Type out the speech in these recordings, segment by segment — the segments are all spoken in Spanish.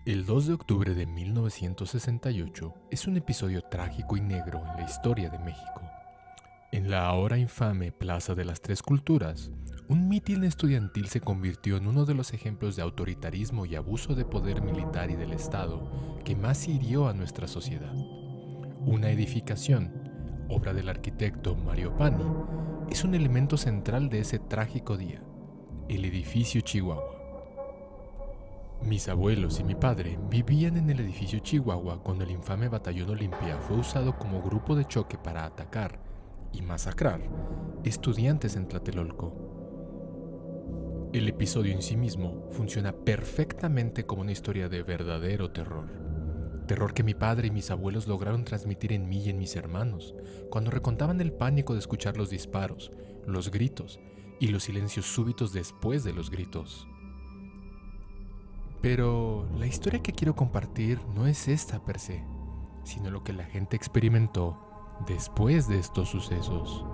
El 2 de octubre de 1968 es un episodio trágico y negro en la historia de México. En la ahora infame Plaza de las Tres Culturas, un mitin estudiantil se convirtió en uno de los ejemplos de autoritarismo y abuso de poder militar y del Estado que más hirió a nuestra sociedad. Una edificación, obra del arquitecto Mario Pani, es un elemento central de ese trágico día, el edificio Chihuahua. Mis abuelos y mi padre vivían en el edificio Chihuahua cuando el infame Batallón Olimpia fue usado como grupo de choque para atacar y masacrar estudiantes en Tlatelolco. El episodio en sí mismo funciona perfectamente como una historia de verdadero terror. Terror que mi padre y mis abuelos lograron transmitir en mí y en mis hermanos cuando recontaban el pánico de escuchar los disparos, los gritos y los silencios súbitos después de los gritos. Pero la historia que quiero compartir no es esta per se, sino lo que la gente experimentó después de estos sucesos.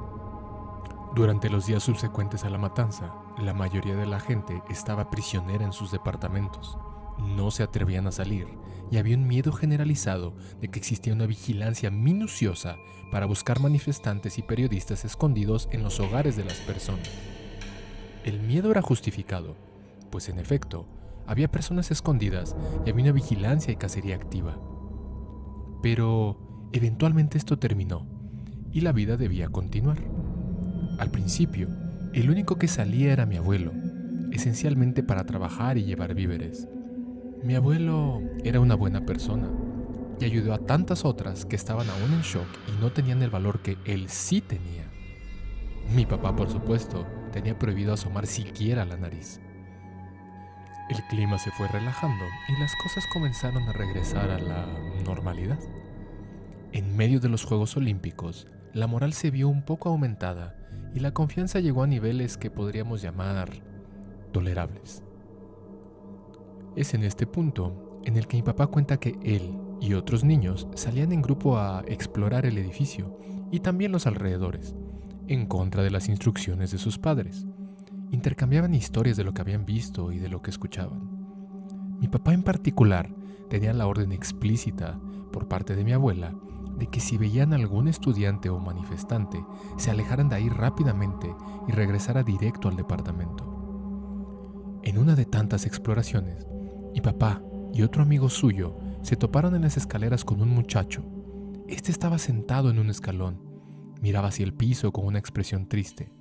Durante los días subsecuentes a la matanza, la mayoría de la gente estaba prisionera en sus departamentos. No se atrevían a salir y había un miedo generalizado de que existía una vigilancia minuciosa para buscar manifestantes y periodistas escondidos en los hogares de las personas. El miedo era justificado, pues en efecto, había personas escondidas y había una vigilancia y cacería activa. Pero eventualmente esto terminó y la vida debía continuar. Al principio, el único que salía era mi abuelo, esencialmente para trabajar y llevar víveres. Mi abuelo era una buena persona y ayudó a tantas otras que estaban aún en shock y no tenían el valor que él sí tenía. Mi papá, por supuesto, tenía prohibido asomar siquiera la nariz. El clima se fue relajando y las cosas comenzaron a regresar a la normalidad. En medio de los Juegos Olímpicos, la moral se vio un poco aumentada y la confianza llegó a niveles que podríamos llamar tolerables. Es en este punto en el que mi papá cuenta que él y otros niños salían en grupo a explorar el edificio y también los alrededores, en contra de las instrucciones de sus padres. Intercambiaban historias de lo que habían visto y de lo que escuchaban. Mi papá en particular tenía la orden explícita por parte de mi abuela de que si veían a algún estudiante o manifestante, se alejaran de ahí rápidamente y regresara directo al departamento. En una de tantas exploraciones, mi papá y otro amigo suyo se toparon en las escaleras con un muchacho. Este estaba sentado en un escalón, miraba hacia el piso con una expresión triste.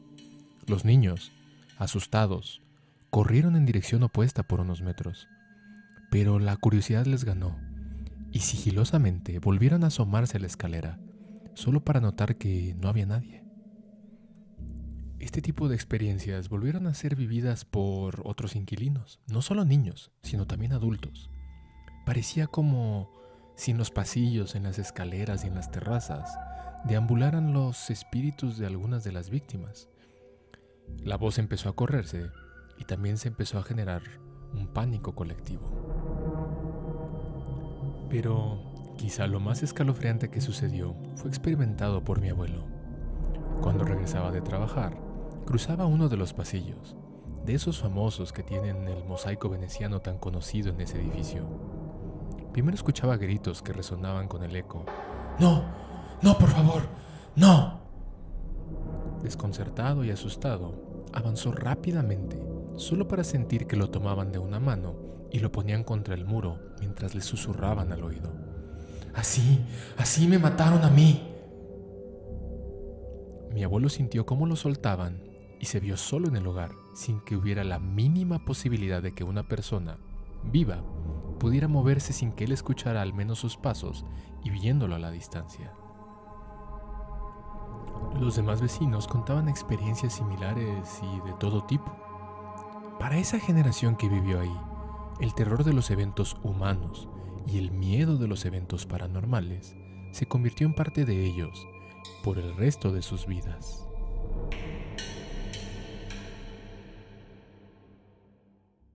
Los niños, asustados, corrieron en dirección opuesta por unos metros, pero la curiosidad les ganó y sigilosamente volvieron a asomarse a la escalera, solo para notar que no había nadie. Este tipo de experiencias volvieron a ser vividas por otros inquilinos, no solo niños, sino también adultos. Parecía como si en los pasillos, en las escaleras y en las terrazas deambularan los espíritus de algunas de las víctimas. La voz empezó a correrse y también se empezó a generar un pánico colectivo. Pero quizá lo más escalofriante que sucedió fue experimentado por mi abuelo. Cuando regresaba de trabajar, cruzaba uno de los pasillos, de esos famosos que tienen el mosaico veneciano tan conocido en ese edificio. Primero escuchaba gritos que resonaban con el eco. ¡No! ¡No, por favor! ¡No! Desconcertado y asustado, avanzó rápidamente, solo para sentir que lo tomaban de una mano y lo ponían contra el muro mientras le susurraban al oído. Así me mataron a mí. Mi abuelo sintió cómo lo soltaban y se vio solo en el hogar, sin que hubiera la mínima posibilidad de que una persona viva pudiera moverse sin que él escuchara al menos sus pasos y viéndolo a la distancia. Los demás vecinos contaban experiencias similares y de todo tipo. Para esa generación que vivió ahí, el terror de los eventos humanos y el miedo de los eventos paranormales se convirtió en parte de ellos por el resto de sus vidas.